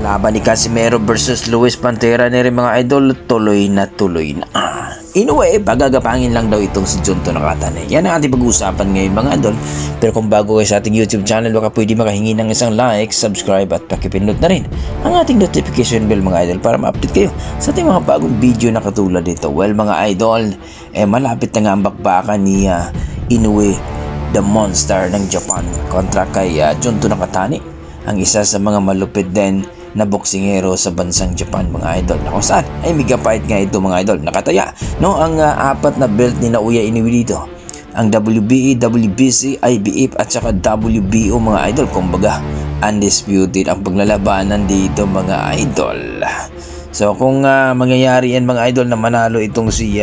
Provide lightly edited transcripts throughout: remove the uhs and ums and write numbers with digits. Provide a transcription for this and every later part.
Laban ni Casimero versus Luis Pantera ni rin mga idol, tuloy na tuloy na. Anyway, pagagapangin lang daw itong si Junto Nakatane. Yan ang ating pag-uusapan ngayon mga idol. Pero kung bago kayo sa ating YouTube channel, baka pwede makahingi ng isang like, subscribe at pakipindot na rin ang ating notification bell mga idol para ma-update kayo sa ating mga bagong video na katulad dito. Well mga idol, malapit na nga ang bakbakan ni Inoue the Monster ng Japan kontra kay Junto Nakatane, ang isa sa mga malupit din na boksingero sa bansang Japan mga idol, na kung saan ay megapait nga ito mga idol. Nakataya no ang apat na belt ni Naoya Inoue dito, ang WBE, WBC, IBF at saka WBO mga idol. Kumbaga undisputed ang paglalabanan dito mga idol. So kung mangyayari yan mga idol na manalo itong si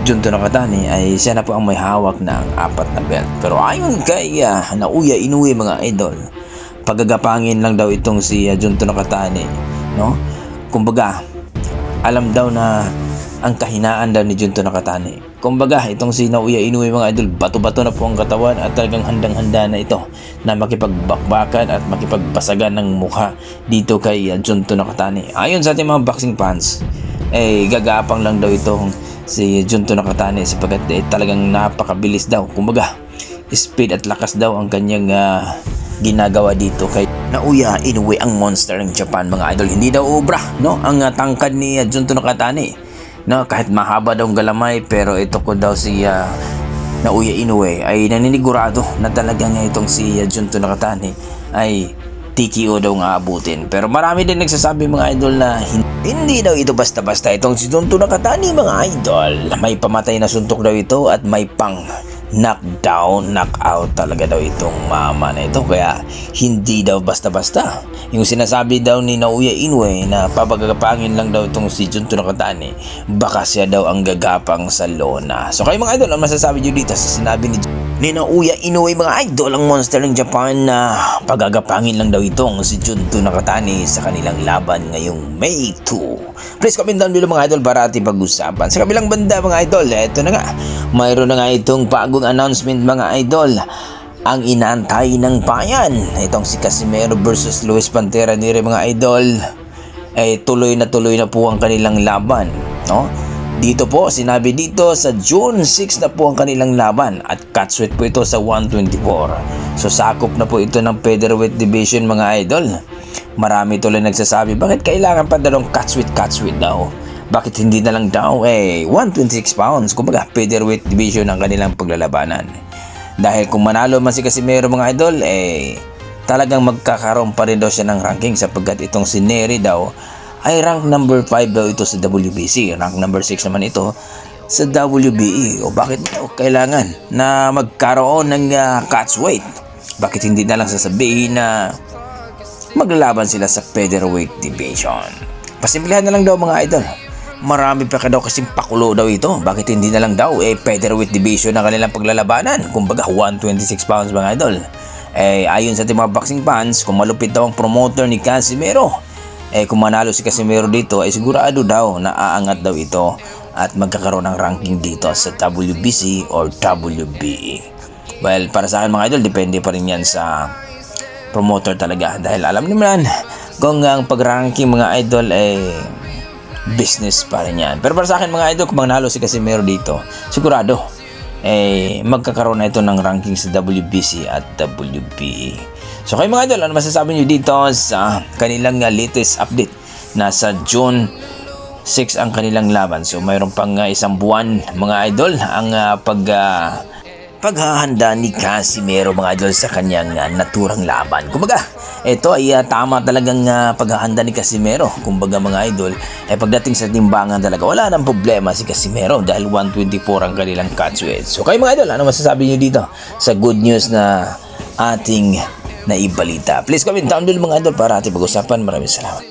Junto Nakatane, ay siya na po ang may hawak ng apat na belt. Pero ayon kay Naoya Inoue mga idol, pagagapangin lang daw itong si Junto Nakatane, no? Kumbaga, alam daw na ang kahinaan daw ni Junto Nakatane. Kumbaga, itong si Naoya Inoue mga idol, bato-bato na po ang katawan at talagang handang-handa na ito na makipagbakbakan at makipagpasagan ng mukha dito kay Junto Nakatane. Ayon sa ating mga boxing fans, gagapang lang daw itong si Junto Nakatane sapagkat talagang napakabilis daw. Kumbaga, speed at lakas daw ang kanyang ginagawa dito kay Naoya Inoue, ang monster ng Japan mga idol. Hindi daw obra no ang tangkad ni Junto Nakatane, no, kahit mahaba daw ang galamay, pero ito ko daw si Naoya Inoue ay naninigurado na talaga nga itong si Junto Nakatane ay TKO daw nga abutin. Pero marami din nagsasabi mga idol na hindi daw ito basta-basta itong si Junto Nakatane mga idol. May pamatay na suntok daw ito at may pang knockdown, knockout talaga daw itong mama na ito. Kaya hindi daw basta-basta yung sinasabi daw ni Naoya Inoue na papagagapangin lang daw itong si Junto Nakatane, baka siya daw ang gagapang sa lona. So kayo mga idol, ang masasabi nyo dito sa sinabi ni Naoya Inoue mga idol, ang monster ng Japan, na pagagapangin lang daw itong si Junto Nakatane sa kanilang laban ngayong May 2. Please comment down below mga idol para ating pag-usapan. Sa kabilang banda mga idol, eto na nga, mayroon na nga itong bagong announcement mga idol, ang inaantay ng bayan. Itong si Casimero versus Luis Pantera ni mga idol, tuloy na po ang kanilang laban, no? Dito po, sinabi dito sa June 6 na po ang kanilang laban at catchweight po ito sa 124. So sakop na po ito ng featherweight division mga idol. Marami tuloy nagsasabi, bakit kailangan pa dalawang catchweight daw? Bakit hindi na lang daw 126 pounds? Kumbaga featherweight division ang kanilang paglalabanan. Dahil kung manalo man si Casimero mga idol, talagang magkakaroon pa rin daw siya ng ranking sapagkat itong si Nery daw ay rank number 5 daw ito sa WBC. Rank number 6 naman ito sa WBE. O bakit kailangan na magkaroon ng catchweight? Bakit hindi na lang sasabihin na maglalaban sila sa featherweight division? Pasimplihan na lang daw mga idol. Marami pa daw kasing pakulo daw ito. Bakit hindi na lang daw featherweight division ang kanilang paglalabanan? Kumbaga 126 pounds mga idol. Ayon sa ating mga boxing fans, kung malupit daw ang promoter ni Casimero, kung manalo si Casimero dito, ay sigurado daw na aangat daw ito at magkakaroon ng ranking dito sa WBC or WBE. Well, para sa akin mga idol, depende pa rin yan sa promoter talaga. Dahil alam naman kung ang pag-ranking mga idol business pa rin yan. Pero para sa akin mga idol, kung manalo si Casimero dito, sigurado magkakaroon na ito ng ranking sa WBC at WBE. So kayo mga idol, ano masasabi nyo dito sa kanilang latest update? Nasa June 6 ang kanilang laban. So mayroon pang isang buwan mga idol ang paghahanda ni Casimero mga idol sa kanyang naturang laban. Kumbaga, ito ay tama talagang paghahanda ni Casimero. Kumbaga mga idol, pagdating sa timbangan talaga, wala nang problema si Casimero dahil 124 ang kanilang catchweight. So kayo mga idol, ano masasabi nyo dito sa good news na ating naibalita? Please comment down below mga idol para ating pag-usapan. Maraming salamat.